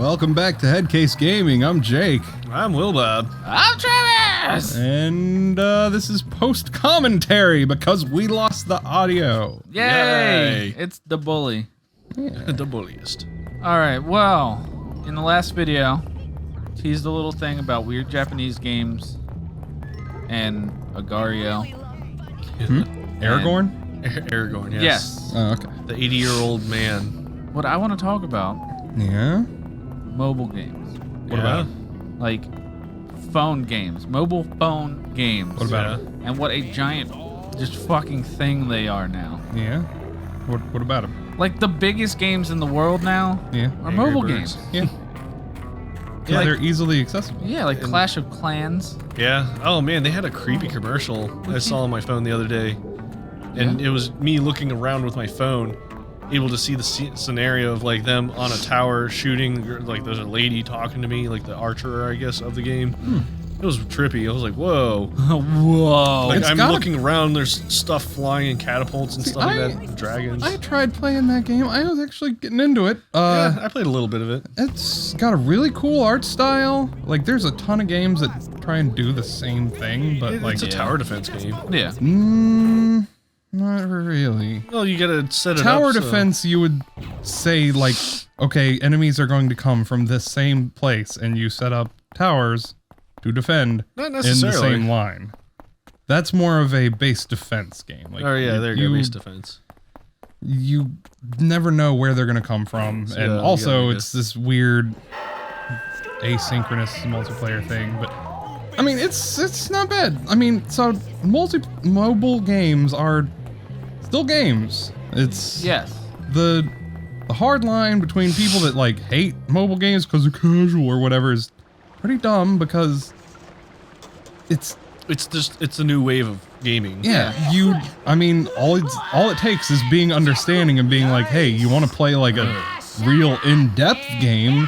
Welcome back to HeadCase Gaming. I'm Jake. I'm Wilbur. I'm Travis! And this is post-commentary because we lost the audio. Yay! It's the bully. Yeah. The bulliest. Alright, well, in the last video, teased a little thing about weird Japanese games and Agario. Aragorn? Aragorn, yes. Yes. Oh, okay. The 80-year-old man. What I want to talk about, Yeah? mobile games. What about? Like, phone games. Mobile phone games. What about it? And what a giant, just fucking thing they are now. Yeah? What about them? Like, the biggest games in the world now Yeah. are Angry mobile Birds. games. Yeah. Yeah, like- They're easily accessible. Yeah, like Clash of Clans. Yeah. Oh, man, they had a creepy commercial I saw on my phone the other day. And it was me looking around with my phone, able to see the scenario of, like, them on a tower shooting, like, there's a lady talking to me, like the archer, I guess, of the game. It was trippy. I was like, whoa. Whoa. Like, It's I'm gotta- looking around, there's stuff flying in catapults and stuff like that, dragons. I tried playing that game. I was actually getting into it. Yeah, I played a little bit of it. It's got a really cool art style. Like, there's a ton of games that try and do the same thing, but like, It's a tower defense game. Yeah. Not really. Well, you gotta set it up. Tower so- defense, you would say, like, okay, enemies are going to come from this same place, and you set up towers to defend Not in the necessarily. same line. That's more of a base defense game. Like, Oh yeah, there you go, base defense. You never know where they're going to come from, So, and you also gotta it's this weird asynchronous multiplayer thing, but I mean, it's not bad. I mean, so mobile games are still games. It's Yes. the hard line between people that like hate mobile games because they're casual or whatever is pretty dumb because it's It's a new wave of gaming. I mean, all it takes is being understanding and being like, hey, you want to play like a real in-depth game?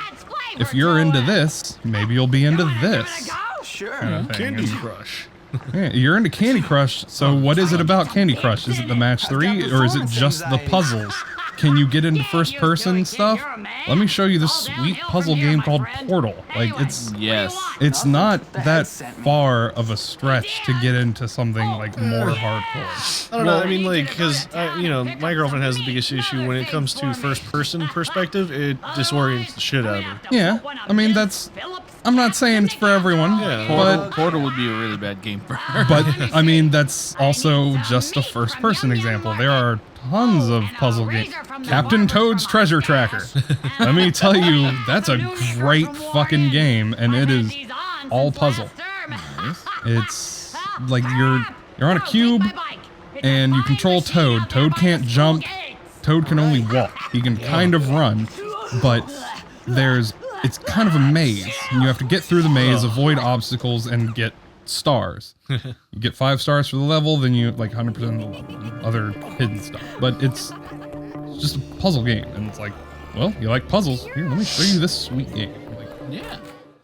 If you're into this, maybe you'll be into this. Sure. kind of thing. Candy And- Crush. Yeah, you're into Candy Crush, so what is it about Candy Crush? Is it the match 3, or is it just the puzzles? Can you get into first person stuff? Let me show you this sweet puzzle game called Portal. Like, it's not that far of a stretch to get into something like more hardcore. I don't know. I mean, like, because you know, my girlfriend has the biggest issue when it comes to first-person perspective. It disorients the shit out of her. Yeah, I mean, I'm not saying it's for everyone, Yeah. but Portal would be a really bad game for her. But, I mean, that's also just a first-person example. There are tons of puzzle games. Captain Toad's Treasure Tracker. Let me tell you, that's a great fucking game, and it is all puzzle. It's like you're on a cube, and you control Toad. Toad can't jump. Toad can only walk. He can kind of run, but it's kind of a maze. And you have to get through the maze, avoid obstacles, and get stars. You get 5 stars for the level, then you like 100% of the other hidden stuff. But it's just a puzzle game, and it's like, well, you like puzzles? Here, let me show you this sweet game. Like, Yeah.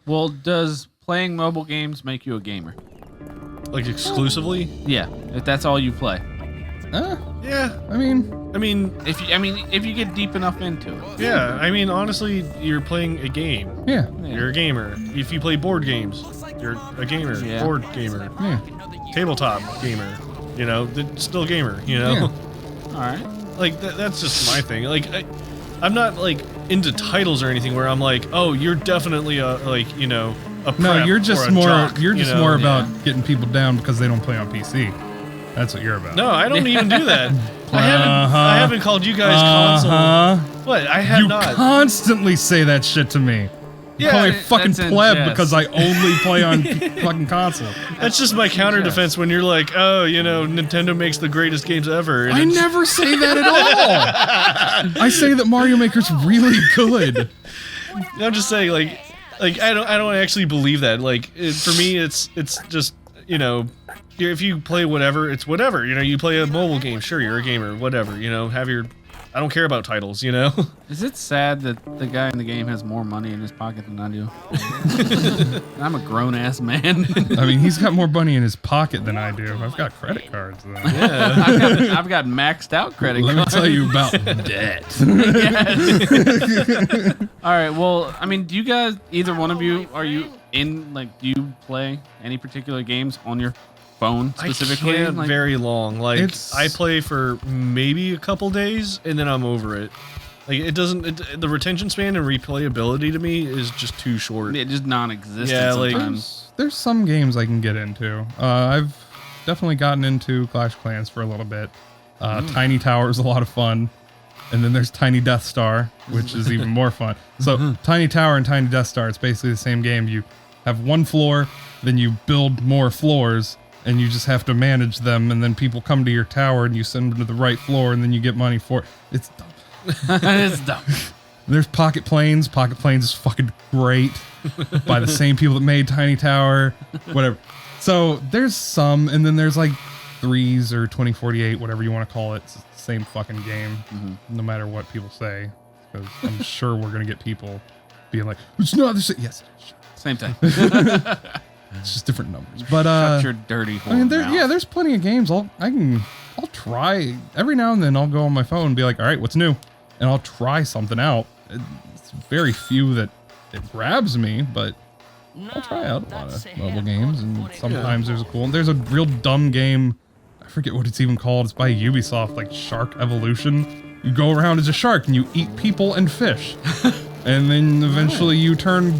Well, does playing mobile games make you a gamer? Like exclusively? Yeah, if that's all you play. Yeah. I mean, If you get deep enough into it. Yeah. I mean, honestly, you're playing a game. yeah, You're a gamer. If you play board games, you're a gamer. Yeah. Board gamer. yeah. Tabletop gamer. You know, still gamer. You know. Yeah. All right. Like that's just my thing. Like I'm not like into titles or anything where I'm like, oh, you're definitely a like you know a No, prep you're or just a more jock, you're you just know? more about getting people down because they don't play on PC. That's what you're about. No, I don't even do that. I haven't called you guys console. What? I have You not. constantly say that shit to me. You Yeah, call me a fucking that's in pleb jest. because I only play on fucking console. That's just my counter defense when you're like, oh, you know, Nintendo makes the greatest games ever. And I never say that at all. I say that Mario Maker's really good. I'm just saying, like I don't actually believe that. Like for me, it's just you know, if you play whatever, it's whatever. You know, you play a mobile game, sure, you're a gamer, whatever. You know, have your I don't care about titles, you know? Is it sad that the guy in the game has more money in his pocket than I do? I'm a grown ass man. I mean, he's got more money in his pocket than I do. I've got credit cards though. Yeah. I've got maxed out credit Let cards. me tell you about debt. Yes. All right. Well, I mean, do you guys, either one of you, are you in, like, do you play any particular games on your phone specifically? I can't Like, very long. Like, It's- I play for maybe a couple days, and then I'm over it. Like, it doesn't... the retention span and replayability to me is just too short. yeah, just non-existent Yeah, like- sometimes. There's some games I can get into. I've definitely gotten into Clash of Clans for a little bit. Tiny Tower is a lot of fun. And then there's Tiny Death Star, which is even more fun. So Tiny Tower and Tiny Death Star, it's basically the same game. You have one floor, then you build more floors, and you just have to manage them. And then people come to your tower, and you send them to the right floor, and then you get money for it. It's dumb. It's dumb. There's Pocket Planes. Pocket Planes is fucking great by the same people that made Tiny Tower, whatever. So there's some, and then there's like Threes or 2048, whatever you want to call it. It's the same fucking game, no matter what people say. Because I'm sure we're gonna get people being like, "It's not the same." Yes, Same thing. it's just different numbers. But Shut your dirty hole. I mean, mouth. there's plenty of games. I'll try every now and then. I'll go on my phone and be like, "All right, what's new?" And I'll try something out. It's very few that it grabs me, but I'll try out a lot of mobile games, and sometimes there's a real dumb game. I forget what it's even called. It's by Ubisoft, like Shark Evolution. You go around as a shark and you eat people and fish, and then eventually you turn,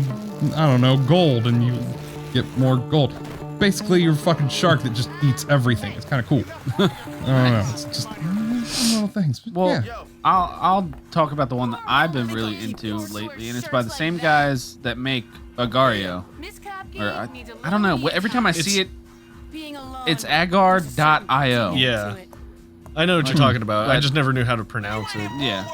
I don't know, gold, and you get more gold. Basically, you're a fucking shark that just eats everything. It's kind of cool. I don't know. It's just little things. But Well, yeah. I'll talk about the one that I've been really into lately, and it's by the same guys that make Agario. Or I don't know. Every time I see it, it's agar.io. Yeah. I know what you're talking about. I just never knew how to pronounce it. Yeah.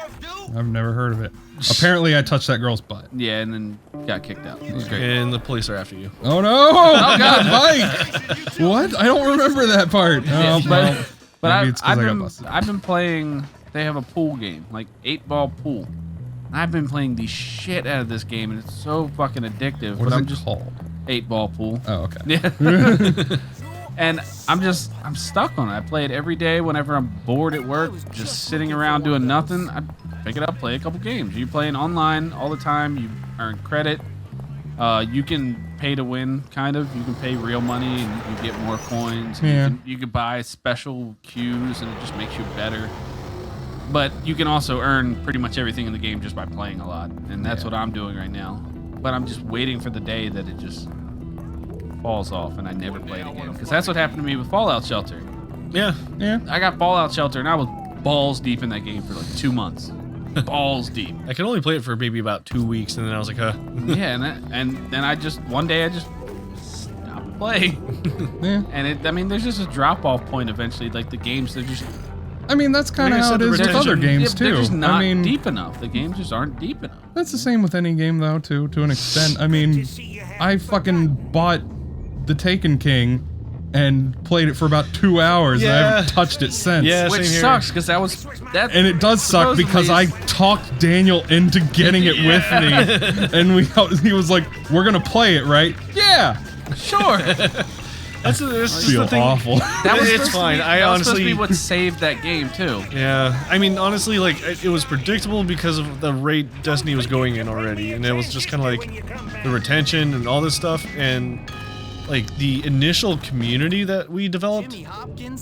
I've never heard of it. Apparently, I touched that girl's butt. Yeah, and then got kicked out. It was great. And the police are after you. Oh no! Oh God, Mike! What? I don't remember that part. Oh, well, But maybe it's 'cause I got busted. I've been playing. They have a pool game, like 8-ball pool. I've been playing the shit out of this game, and it's so fucking addictive. What but is I'm it just called? 8-ball pool. Oh, okay. Yeah. And I'm stuck on it. I play it every day whenever I'm bored at work, just sitting around doing nothing. I pick it up, play a couple games. You playing online all the time. You earn credit. You can pay to win, kind of. You can pay real money and you get more coins. Yeah. You can buy special cues and it just makes you better. But you can also earn pretty much everything in the game just by playing a lot. And that's what I'm doing right now. But I'm just waiting for the day that it just falls off and I never play it again. Because that's what happened to me with Fallout Shelter. Yeah. Yeah. I got Fallout Shelter and I was balls deep in that game for like 2 months. Balls deep. I could only play it for maybe about 2 weeks, and then I was like, Yeah, and then I just one day I just stopped playing. Yeah. And I mean, there's just a drop off point eventually. Like the games, they're just I mean, that's kind of Like I how said, it the is with other retention- games they're too. just not I mean, deep enough. The games just aren't deep enough. that's the same with any game though, too, to an extent. I mean, I fucking bought The Taken King and played it for about 2 hours, and I Yeah. haven't touched it since. Yeah. Which same here. sucks because that And it does suck because I supposedly talked Daniel into getting it with me, and he was like, "We're gonna play it, right?" Yeah. sure. that's just Feel the thing. awful. That was It's supposed to fine. be- I that was supposed to be honestly- what saved that game too. Yeah, I mean, honestly, like it was predictable because of the rate Destiny was going in already, and it was just kind of like the retention and all this stuff, and like the initial community that we developed.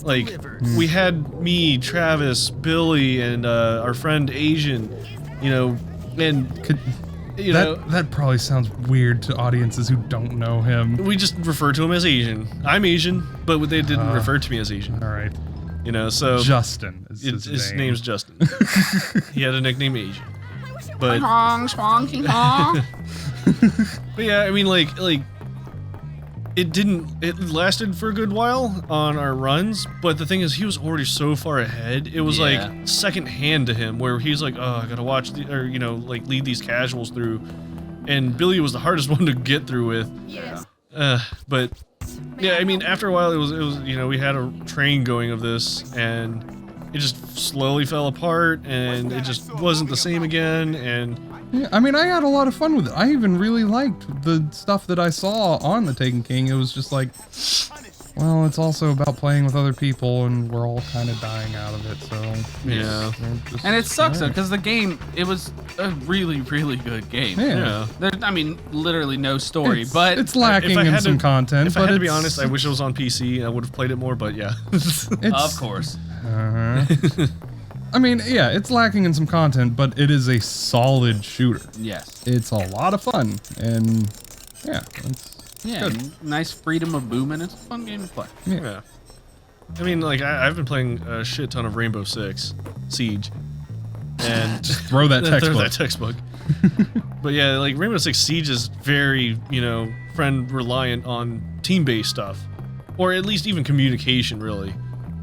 Like we had me, Travis, Billy, and our friend Asian, you know, and Could, you know, that probably sounds weird to audiences who don't know him. we just refer to him as Asian. I'm Asian, but they didn't refer to me as Asian. All right, You know, so Justin is his name. name's Justin. He had a nickname Asian, but. But yeah, I mean, like it lasted for a good while on our runs, but the thing is, he was already so far ahead. It was Yeah. like second hand to him, where he's like, oh, I gotta watch or you know, like lead these casuals through, and Billy was the hardest one to get through with. But yeah, I mean, after a while, it was you know, we had a train going of this, and it just slowly fell apart, and it just wasn't the same again. And Yeah, I mean, I had a lot of fun with it. I even really liked the stuff that I saw on the Taken King. It was just like, well, it's also about playing with other people, and we're all kind of dying out of it, so... Yeah. And it sucks, though, because the game, it was a really, really good game. Yeah. There, I mean, literally no story, but... It's lacking in some content, If I had to be honest, I wish it was on PC. I would have played it more, but yeah. Of course. I mean, yeah, it's lacking in some content, but it is a solid shooter. Yes. It's a lot of fun, and yeah, it's good. Nice freedom of movement. It's a fun game to play. Yeah. I mean, like, I've been playing a shit ton of Rainbow Six Siege, and Just throw that textbook. Throw that textbook. But yeah, like Rainbow Six Siege is very, friend reliant on team-based stuff, or at least even communication, really.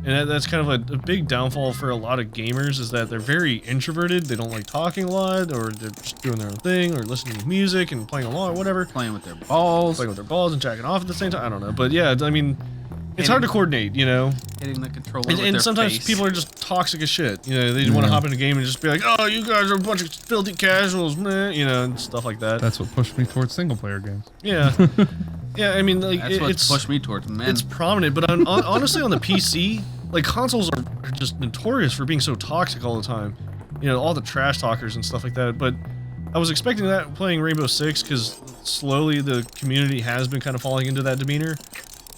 And that's kind of a big downfall for a lot of gamers, is that they're very introverted. They don't like talking a lot, or they're just doing their own thing, or listening to music and playing along, or whatever. Playing with their balls. Playing with their balls and jacking off at the same time. I don't know. But yeah, I mean, it's hard to coordinate, Hitting the controller with and their sometimes face. people are just toxic as shit. They just want to hop in a game and just be like, oh, you guys are a bunch of filthy casuals, man. And stuff like that. That's what pushed me towards single-player games. Yeah. Yeah, I mean, like, That's what's pushed me towards men. It's prominent, but honestly, on the PC, like, consoles are just notorious for being so toxic all the time. All the trash talkers and stuff like that. But I was expecting that playing Rainbow Six, because slowly the community has been kind of falling into that demeanor.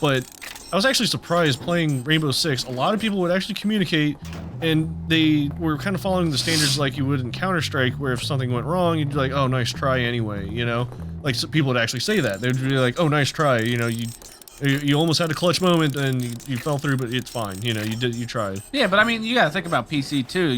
But I was actually surprised playing Rainbow Six. A lot of people would actually communicate, and they were kind of following the standards like you would in Counter-Strike, where if something went wrong, you'd be like, oh, nice try anyway, Like, so people would actually say that. They'd be like, oh, nice try, you almost had a clutch moment and you fell through, but it's fine, you tried. Yeah, but I mean, you gotta think about PC too.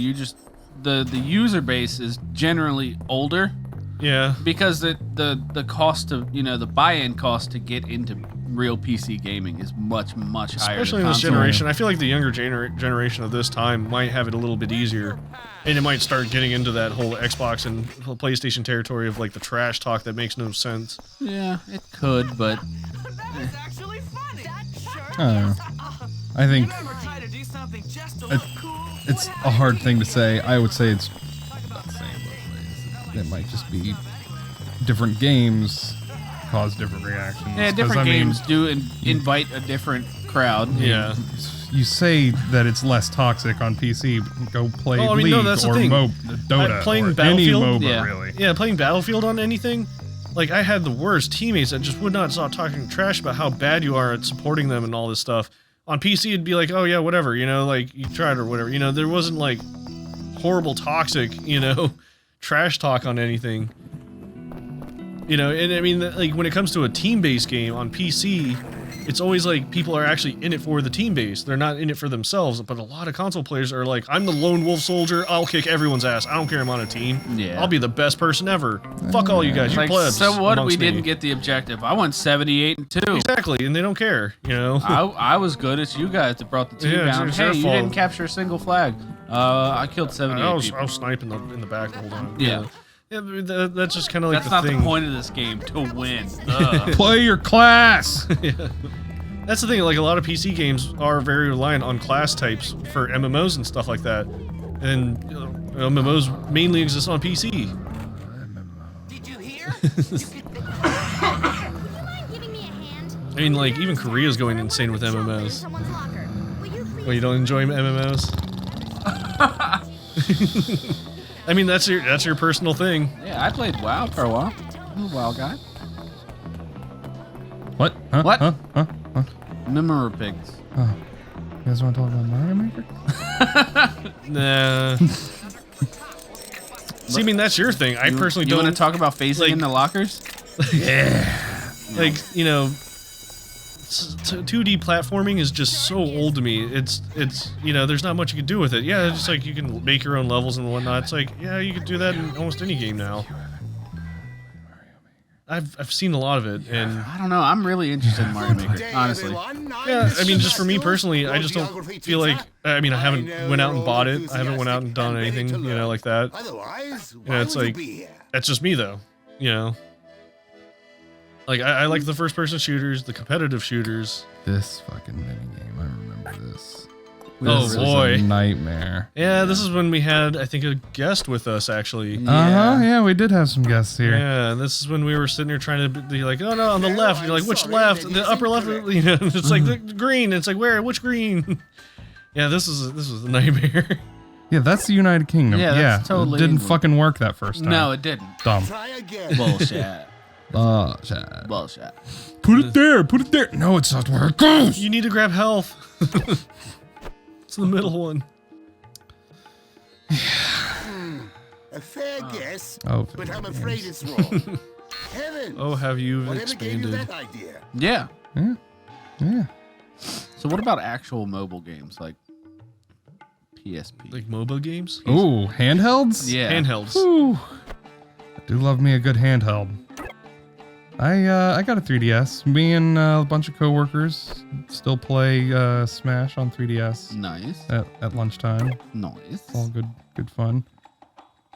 The user base is generally older. Yeah. Because the cost of, the buy-in cost to get into real PC gaming is much, much higher. Especially in this generation. I feel like the younger generation of this time might have it a little bit easier. And it might start getting into that whole Xbox and PlayStation territory of, like, the trash talk that makes no sense. Yeah, it could, but... I don't know. I think it's a hard thing to say. I would say it's not the same both ways. It might just be different games cause different reactions. Yeah, different games do invite a different crowd. Yeah. You say that it's less toxic on PC, go play League or Dota playing or Battlefield, any MOBA, really. Yeah, playing Battlefield on anything, like, I had the worst teammates that just would not stop talking trash about how bad you are at supporting them and all this stuff. On PC, it'd be like, oh yeah, whatever, like, you tried or whatever. There wasn't, like, horrible toxic, trash talk on anything. And I mean, like, when it comes to a team-based game on PC, it's always like people are actually in it for the team base. They're not in it for themselves. But a lot of console players are like, I'm the lone wolf soldier. I'll kick everyone's ass. I don't care I'm on a team. Yeah. I'll be the best person ever. Fuck all you guys. You plebs. So what? We me. didn't get the objective. I went 78-2. Exactly, and they don't care. I was good. It's you guys that brought the team down. Hey, you didn't capture a single flag. I killed 78 I was people. sniping in the back the whole time. Yeah. Yeah, that's just kind of like that's not thing. the point of this game, to win. Play your class. Yeah. That's the thing, like, a lot of PC games are very reliant on class types for MMOs and stuff like that. And MMOs mainly exist on PC. Did you hear? I mean, like, even Korea's going insane with MMOs. Well, you don't enjoy MMOs? I mean, that's your personal thing. Yeah, I played WoW for a while. I'm a WoW guy. What? Huh? What? Huh? Huh? Huh? Memory pigs. Oh. You guys want to talk about Mario Maker? Nah. See, I mean, that's your thing. I personally don't. You want to talk about phasing like, in the lockers? Yeah. Like, 2D platforming is just so old to me. It's there's not much you can do with it. Yeah, it's just like you can make your own levels and whatnot. It's like, yeah, you can do that in almost any game now. I've seen a lot of it, and I don't know. I'm really interested in Mario Maker, honestly. Yeah, I mean, just for me personally, I just don't feel like. I mean, I haven't went out and bought it. I haven't went out and done anything, like that. It's like that's just me though, Like I like the first-person shooters, the competitive shooters. This fucking minigame, I remember this. Oh, This boy. was a nightmare. Yeah, this is when we had, I think, a guest with us, actually. Yeah, we did have some guests here. Yeah, this is when we were sitting there trying to be like, oh no, on the left. You're like, which left? The upper left. You know, it's like the green. It's like, where? Which green? Yeah, this was a nightmare. Yeah, that's the United Kingdom. Yeah, that's totally it didn't England. fucking work that first time. No, it didn't. Dumb. Try again. Bullshit. Bullshit. Put it there. Put it there. No, it's not where it goes. You need to grab health. It's the middle one. A fair guess, Oh, but I'm afraid it's wrong. Heaven. Oh, have you Whatever gave you expanded? that idea? Yeah. Yeah. So what about actual mobile games like PSP? Like MOBA games? Ooh, handhelds? Yeah. Handhelds. Ooh. I do love me a good handheld. I got a 3DS. Me and a bunch of coworkers still play Smash on 3DS Nice. at lunchtime. Nice. It's all good fun.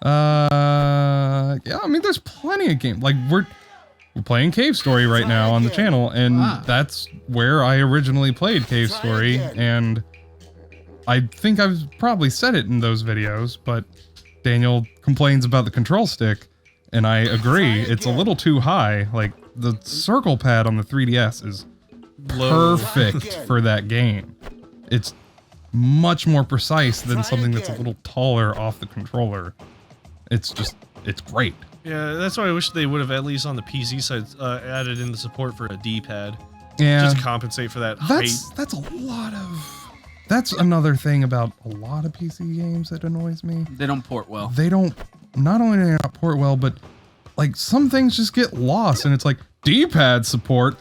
Yeah, I mean, there's plenty of games. Like we're playing Cave Story right now on the channel, and that's where I originally played Cave Story. And I think I've probably said it in those videos, but Daniel complains about the control stick, and I agree. It's a little too high. Like the circle pad on the 3DS is perfect for that game. It's much more precise than something that's a little taller off the controller. It's great. Yeah, that's why I wish they would have at least on the PC side added in the support for a D-pad. Yeah, Just to compensate for that height. that's a lot of. That's another thing about a lot of PC games that annoys me. They don't port well. They don't. Not only do they not port well, but like some things just get lost, and it's like D-pad support.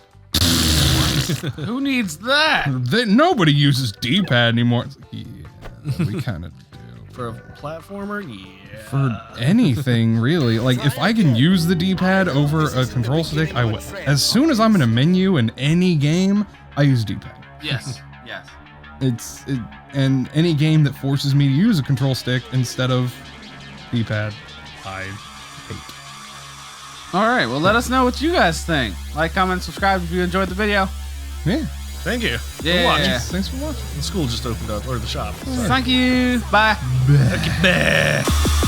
Who needs that? Nobody uses D-pad anymore. It's like, yeah, we kind of do. For a platformer? Yeah. For anything really, like if I can use the D-pad over a control stick, I will. As soon as I'm in a menu in any game, I use D-pad. Yes. Yes. And any game that forces me to use a control stick instead of D-pad, I hate. All right. Well, let us know what you guys think. Like, comment, subscribe if you enjoyed the video. Yeah. Thank you. Yeah. For watching. Thanks for watching. The school just opened up, or the shop. Thank you. Bye. Bye.